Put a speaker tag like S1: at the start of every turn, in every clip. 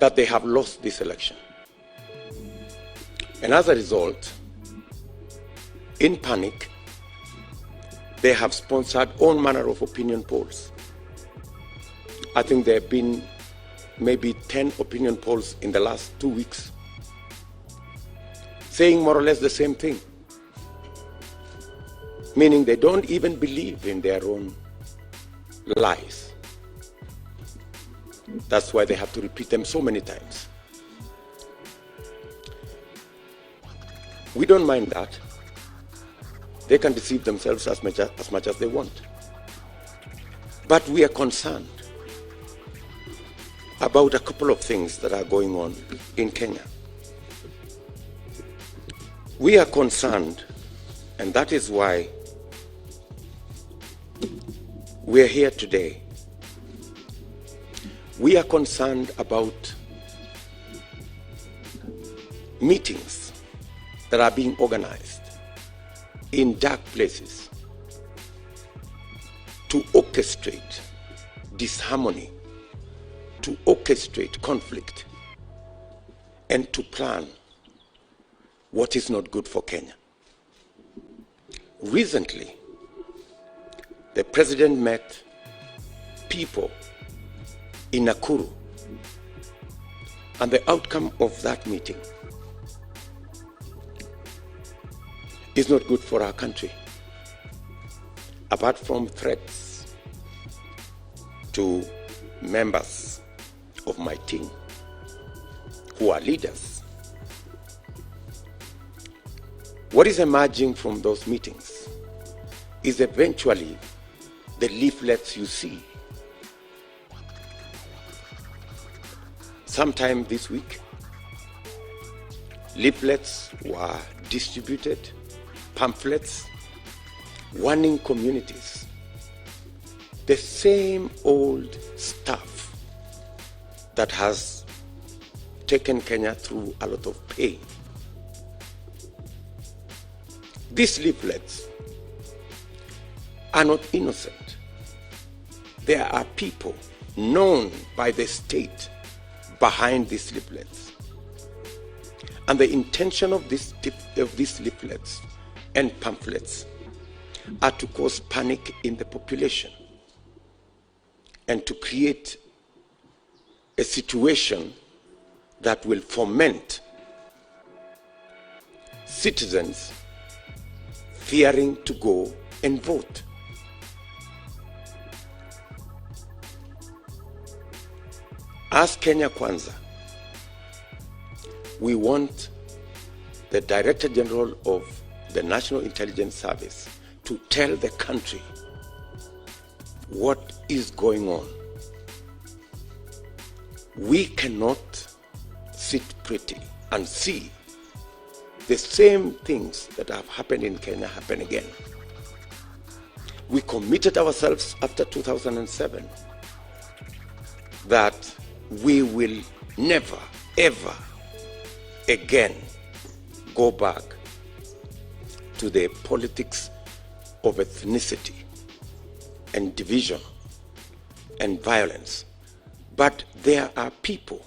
S1: that they have lost this election. And as a result, in panic, they have sponsored all manner of opinion polls. I think there have been maybe 10 opinion polls in the last 2 weeks, saying more or less the same thing, meaning they don't even believe in their own lies. That's why they have to repeat them so many times. We don't mind that. They can deceive themselves as much as they want. But we are concerned about a couple of things that are going on in Kenya. We are concerned, and that is why we are here today. We are concerned about meetings that are being organized in dark places to orchestrate disharmony, to orchestrate conflict, and to plan what is not good for Kenya. Recently, the president met people in Nakuru, and the outcome of that meeting is not good for our country. Apart from threats to members of my team who are leaders, what is emerging from those meetings is eventually the leaflets you see. Sometime this week, leaflets were distributed, pamphlets warning communities. The same old stuff that has taken Kenya through a lot of pain. These leaflets are not innocent. There are people known by the state behind these leaflets. And the intention of these leaflets and pamphlets are to cause panic in the population and to create a situation that will foment citizens fearing to go and vote. As Kenya Kwanza, we want the Director General of the National Intelligence Service to tell the country what is going on. We cannot sit pretty and see the same things that have happened in Kenya happen again. We committed ourselves after 2007 that we will never, ever again go back to the politics of ethnicity and division and violence. But there are people,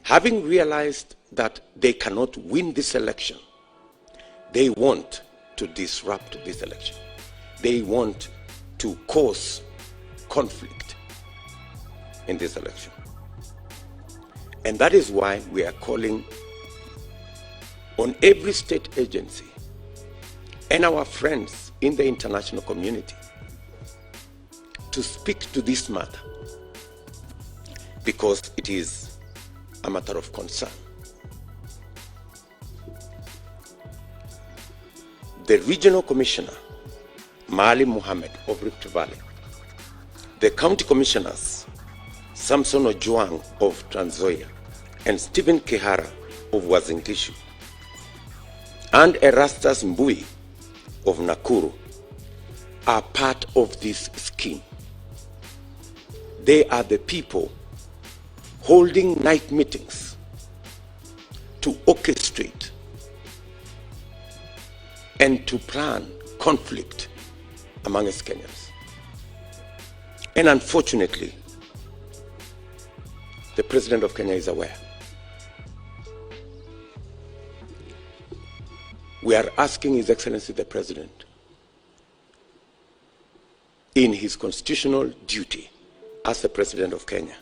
S1: having realized that they cannot win this election, they want to disrupt this election. They want to cause conflict in this election. And that is why we are calling on every state agency and our friends in the international community to speak to this matter, because it is a matter of concern. The regional commissioner, Maalim Mohamed of Rift Valley, the county commissioners, Samson Ojuang of Trans Nzoia and Stephen Kihara of Uasin Gishu, and Erastus Mbui of Nakuru are part of this scheme. They are the people holding night meetings to orchestrate and to plan conflict among us Kenyans. And unfortunately, the President of Kenya is aware. We are asking His Excellency the President, in his constitutional duty as the President of Kenya,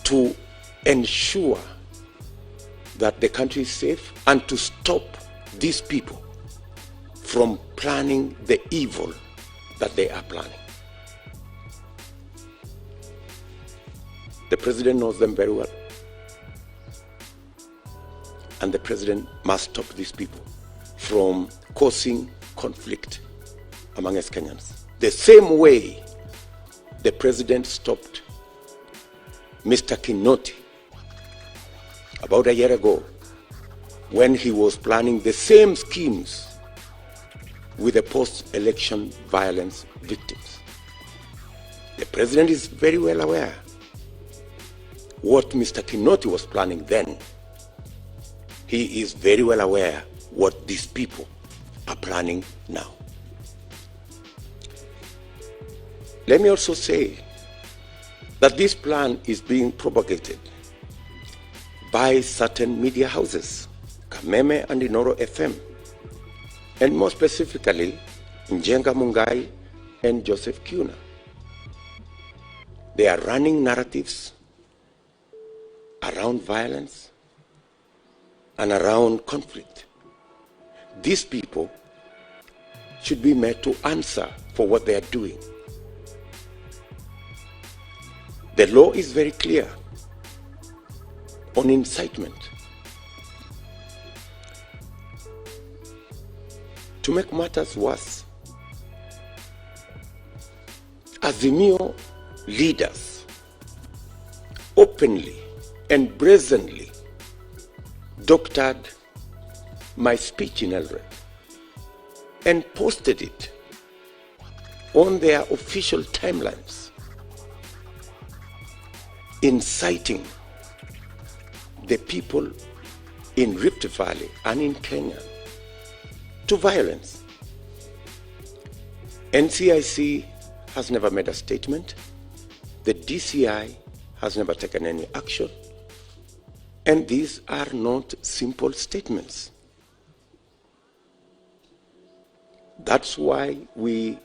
S1: to ensure that the country is safe and to stop these people from planning the evil that they are planning. The President knows them very well. And the President must stop these people from causing conflict among us Kenyans. The same way the President stopped Mr. Kinoti about a year ago when he was planning the same schemes with the post-election violence victims. The President is very well aware what Mr. Kinoti was planning then. He is very well aware what these people are planning now. Let me also say that this plan is being propagated by certain media houses, Kameme and Inoro FM, and more specifically, Njenga Mungai and Joseph Kuna. They are running narratives around violence and around conflict. These people should be made to answer for what they are doing. The law is very clear on incitement. To make matters worse, Azimio leaders openly and brazenly doctored my speech in Eldoret and posted it on their official timelines, inciting the people in Rift Valley and in Kenya to violence. NCIC has never made a statement. The DCI has never taken any action. And these are not simple statements. That's why we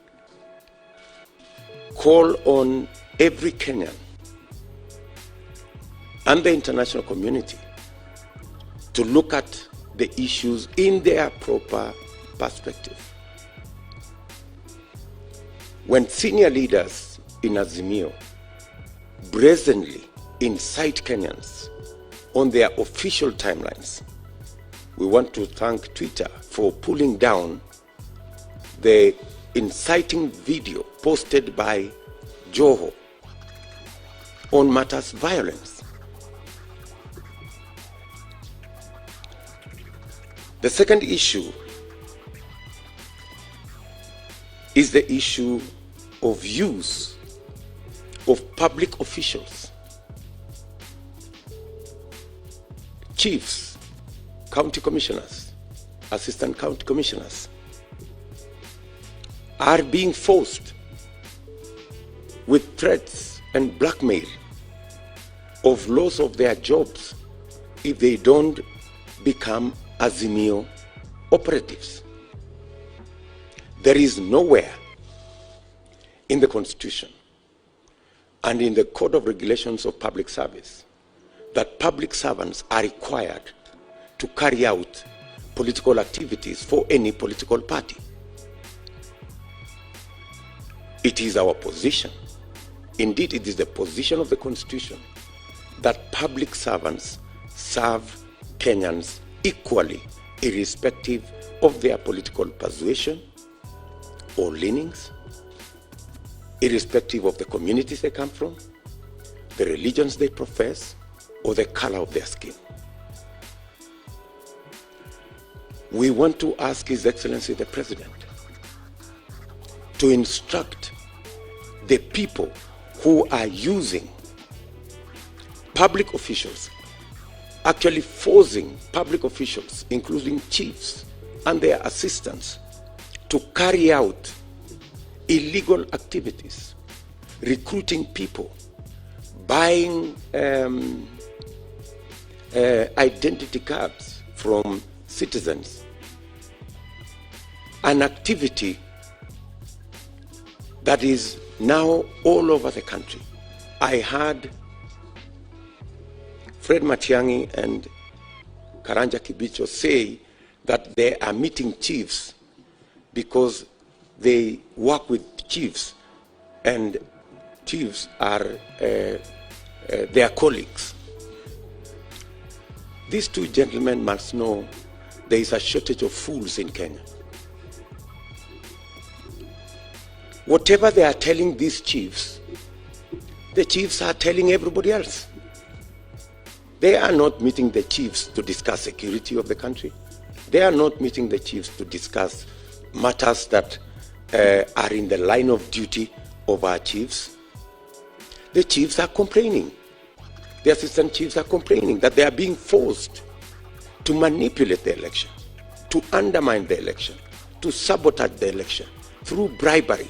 S1: call on every Kenyan and the international community to look at the issues in their proper perspective. When senior leaders in Azimio brazenly incite Kenyans on their official timelines, we want to thank Twitter for pulling down the inciting video posted by Joho on matters violence. The second issue is the issue of use of public officials, chiefs, county commissioners, assistant county commissioners, are being forced with threats and blackmail of loss of their jobs if they don't become Azimio operatives. There is nowhere in the Constitution and in the Code of Regulations of Public Service that public servants are required to carry out political activities for any political party. It is our position, indeed it is the position of the Constitution, that public servants serve Kenyans equally, irrespective of their political persuasion or leanings, irrespective of the communities they come from, the religions they profess, or the color of their skin. We want to ask His Excellency the President to instruct the people who are using public officials, actually forcing public officials, including chiefs and their assistants, to carry out illegal activities, recruiting people buying identity cards from citizens, an activity that is now all over the country. I heard Fred Matiang'i and Karanja Kibicho say that they are meeting chiefs because they work with chiefs and chiefs are their colleagues. These two gentlemen must know there is a shortage of fools in Kenya. Whatever they are telling these chiefs, the chiefs are telling everybody else. They are not meeting the chiefs to discuss security of the country. They are not meeting the chiefs to discuss matters that are in the line of duty of our chiefs. The chiefs are complaining. The assistant chiefs are complaining that they are being forced to manipulate the election, to undermine the election, to sabotage the election through bribery,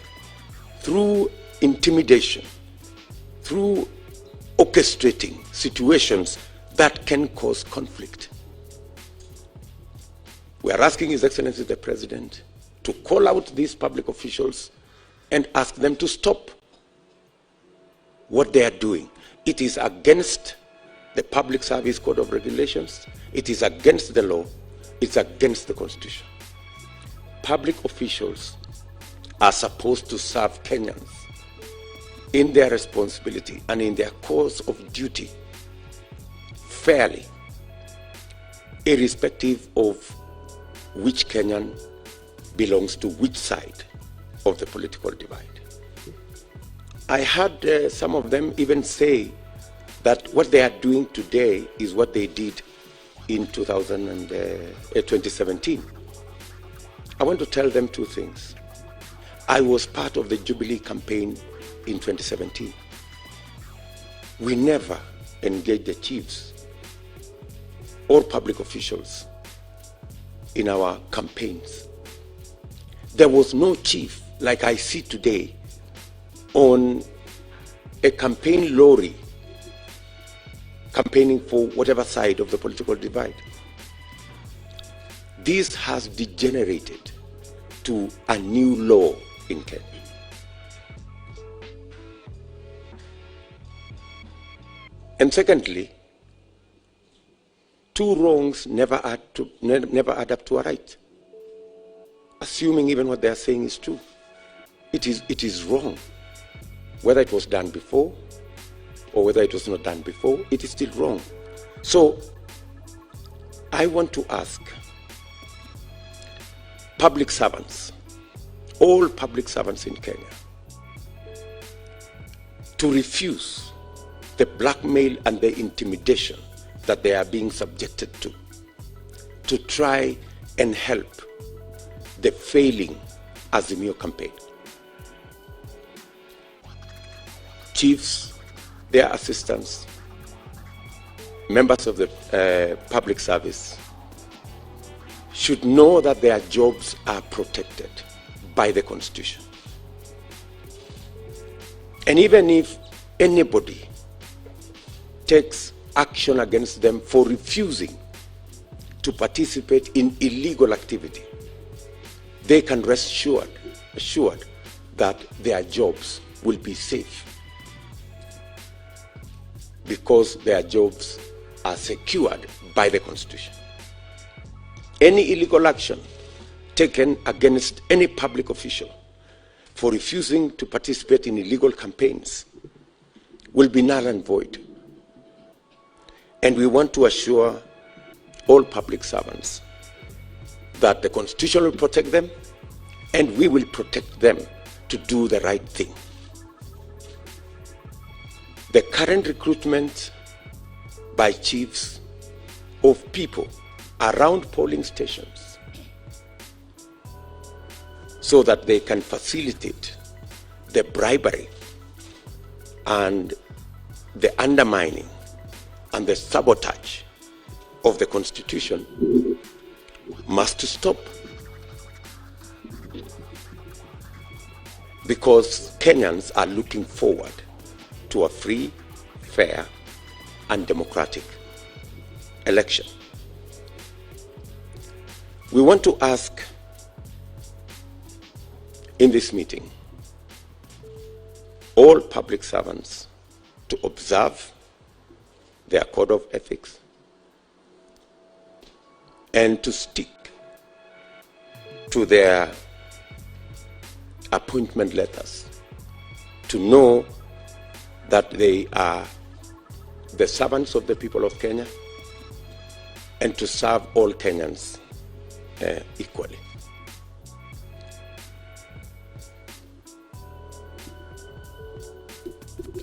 S1: through intimidation, through orchestrating situations that can cause conflict. We are asking His Excellency the President to call out these public officials and ask them to stop what they are doing. It is against the Public Service Code of Regulations. It is against the law. It's against the Constitution. Public officials are supposed to serve Kenyans in their responsibility and in their course of duty fairly, irrespective of which Kenyan belongs to which side of the political divide. I heard some of them even say that what they are doing today is what they did in 2017. I want to tell them two things. I was part of the Jubilee campaign in 2017. We never engaged the chiefs or public officials in our campaigns. There was no chief like I see today on a campaign lorry campaigning for whatever side of the political divide. This has degenerated to a new law in Kenya. And secondly, two wrongs never add up to a right. Assuming even what they are saying is true, it is wrong. Whether it was done before or whether it was not done before, it is still wrong. So I want to ask public servants, all public servants in Kenya, to refuse the blackmail and the intimidation that they are being subjected to try and help the failing Azimio campaign. Chiefs, their assistants, members of the public service should know that their jobs are protected by the Constitution. And even if anybody takes action against them for refusing to participate in illegal activity, they can rest assured that their jobs will be safe because their jobs are secured by the Constitution. Any illegal action taken against any public official for refusing to participate in illegal campaigns will be null and void. And we want to assure all public servants that the Constitution will protect them and we will protect them to do the right thing. The current recruitment by chiefs of people around polling stations so that they can facilitate the bribery and the undermining and the sabotage of the Constitution must stop. Because Kenyans are looking forward to a free, fair, and democratic election. We want to ask in this meeting all public servants to observe their code of ethics and to stick to their appointment letters, to know that they are the servants of the people of Kenya and to serve all Kenyans equally.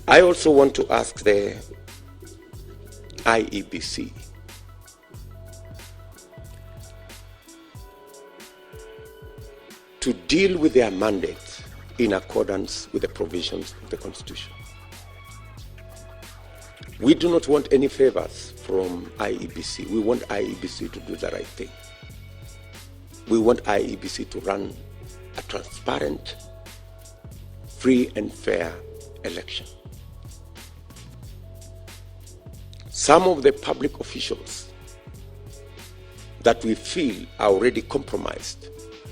S1: I also want to ask the IEBC to deal with their mandate in accordance with the provisions of the Constitution. We do not want any favors from IEBC. We want IEBC to do the right thing. We want IEBC to run a transparent, free and fair election. Some of the public officials that we feel are already compromised,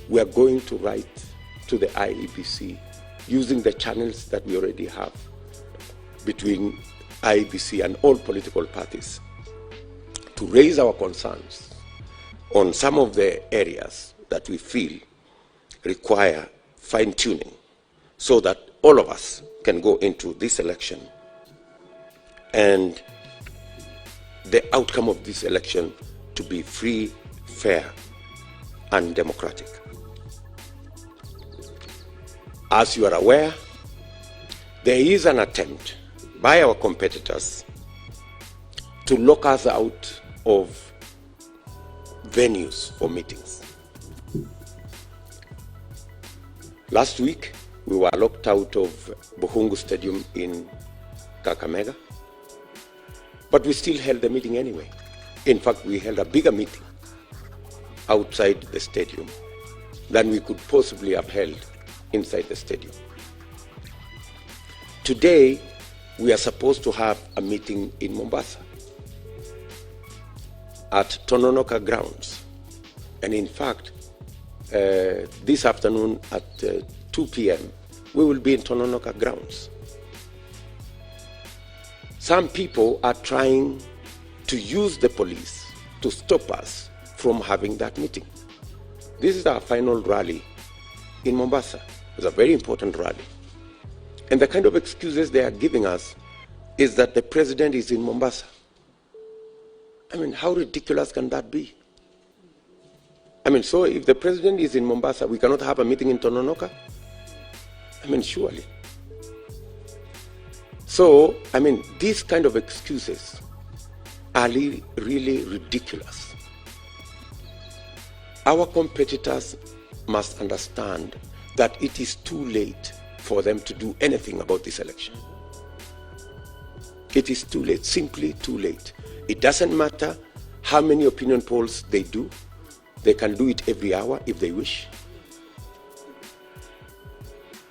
S1: we are going to write to the IEBC using the channels that we already have between IEBC and all political parties to raise our concerns on some of the areas that we feel require fine-tuning so that all of us can go into this election and the outcome of this election to be free, fair, and democratic. As you are aware, there is an attempt by our competitors to lock us out of venues for meetings. Last week, we were locked out of Buhungu Stadium in Kakamega, but we still held the meeting anyway. In fact, we held a bigger meeting outside the stadium than we could possibly have held inside the stadium. Today, we are supposed to have a meeting in Mombasa at Tononoka grounds. And in fact, this afternoon at 2 p.m., we will be in Tononoka grounds. Some people are trying to use the police to stop us from having that meeting. This is our final rally in Mombasa. It's a very important rally. And the kind of excuses they are giving us is that the president is in Mombasa. I mean, how ridiculous can that be? I mean, so if the president is in Mombasa, we cannot have a meeting in Tononoka? I mean, surely. So, I mean, these kind of excuses are really ridiculous. Our competitors must understand that it is too late for them to do anything about this election. It is too late, simply too late. It doesn't matter how many opinion polls they do. They can do it every hour if they wish.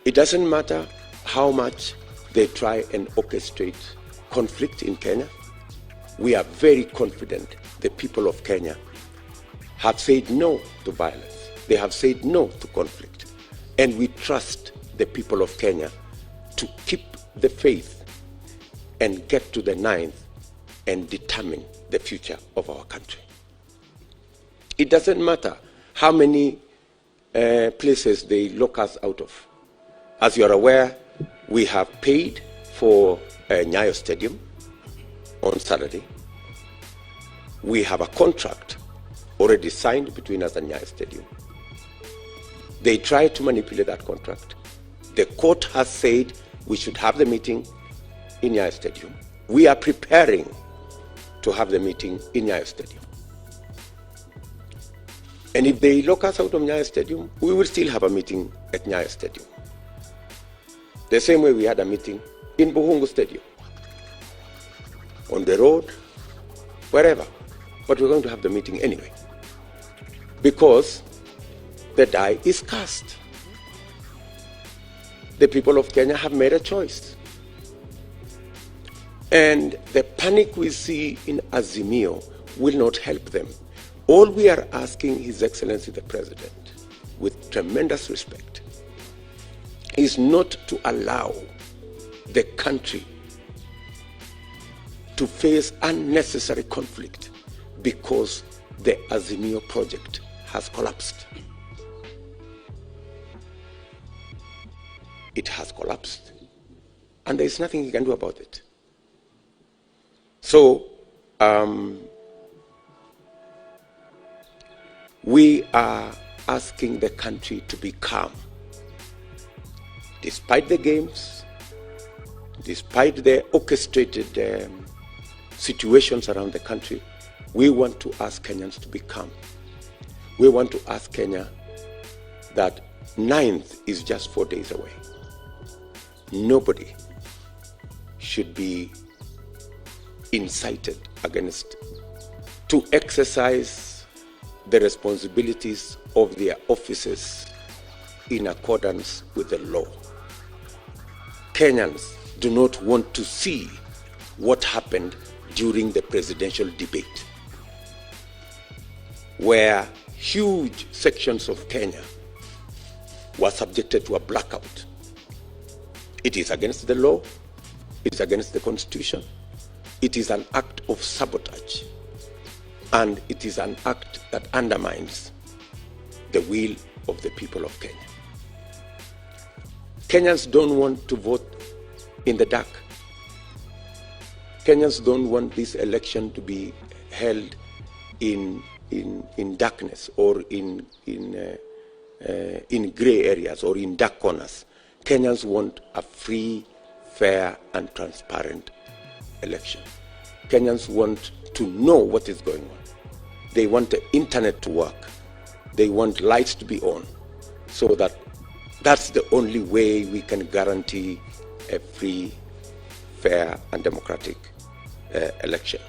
S1: It doesn't matter how much they try and orchestrate conflict in Kenya. We are very confident the people of Kenya have said no to violence. They have said no to conflict. And we trust the people of Kenya to keep the faith and get to the 9th and determine the future of our country. It doesn't matter how many places they lock us out of. As you are aware, we have paid for Nyayo Stadium on Saturday. We have a contract already signed between us and Nyayo Stadium. They tried to manipulate that contract. The court has said we should have the meeting in Nyayo Stadium. We are preparing to have the meeting in Nyayo Stadium. And if they lock us out of Nyayo Stadium, we will still have a meeting at Nyayo Stadium. The same way we had a meeting in Buhungu Stadium, on the road, wherever. But we're going to have the meeting anyway, because the die is cast. The people of Kenya have made a choice. And the panic we see in Azimio will not help them. All we are asking His Excellency the President, with tremendous respect, is not to allow the country to face unnecessary conflict because the Azimio project has collapsed. It has collapsed, and there is nothing he can do about it. So, we are asking the country to be calm. Despite the games, despite the orchestrated situations around the country, we want to ask Kenyans to be calm. We want to ask Kenya that 9th is just 4 days away. Nobody should be incited against to exercise the responsibilities of their offices in accordance with the law. Kenyans do not want to see what happened during the presidential debate, where huge sections of Kenya were subjected to a blackout. It is against the law, it is against the Constitution, it is an act of sabotage, and it is an act that undermines the will of the people of Kenya. Kenyans don't want to vote in the dark. Kenyans don't want this election to be held in darkness or in gray areas or in dark corners. Kenyans want a free, fair, and transparent election. Kenyans want to know what is going on. They want the internet to work. They want lights to be on, so that that's the only way we can guarantee a free, fair, and democratic election.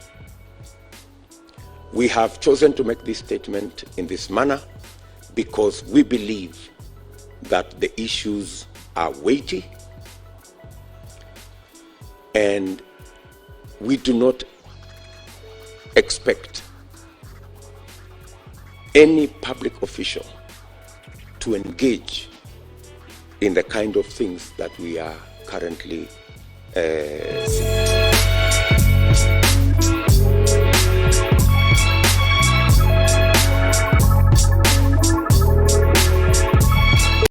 S1: We have chosen to make this statement in this manner because we believe that the issues are weighty, and we do not expect any public official to engage in the kind of things that we are currently seeing.